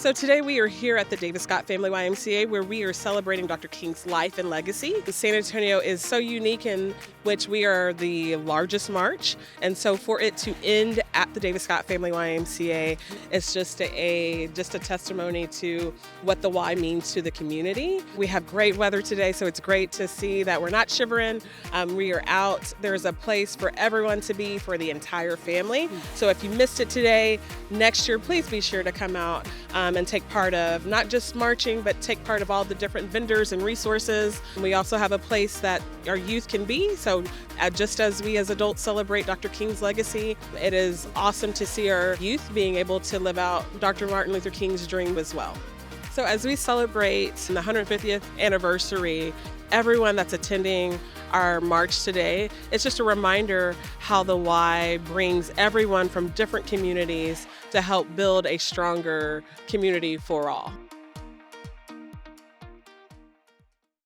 So today we are here at the Davis-Scott Family YMCA where we are celebrating Dr. King's life and legacy. San Antonio is so unique in which we are the largest march, and so for it to end at the Davis-Scott Family YMCA is just a testimony to what the Y means to the community. We have great weather today, so it's great to see that we're not shivering. We are out. There's a place for everyone to be, for the entire family. So if you missed it today, next year please be sure to come out and take part of not just marching, but take part of all the different vendors and resources. We also have a place that our youth can be. So just as we as adults celebrate Dr. King's legacy, it is awesome to see our youth being able to live out Dr. Martin Luther King's dream as well. So as we celebrate the 150th anniversary, everyone that's attending our march today, it's just a reminder how the Y brings everyone from different communities to help build a stronger community for all.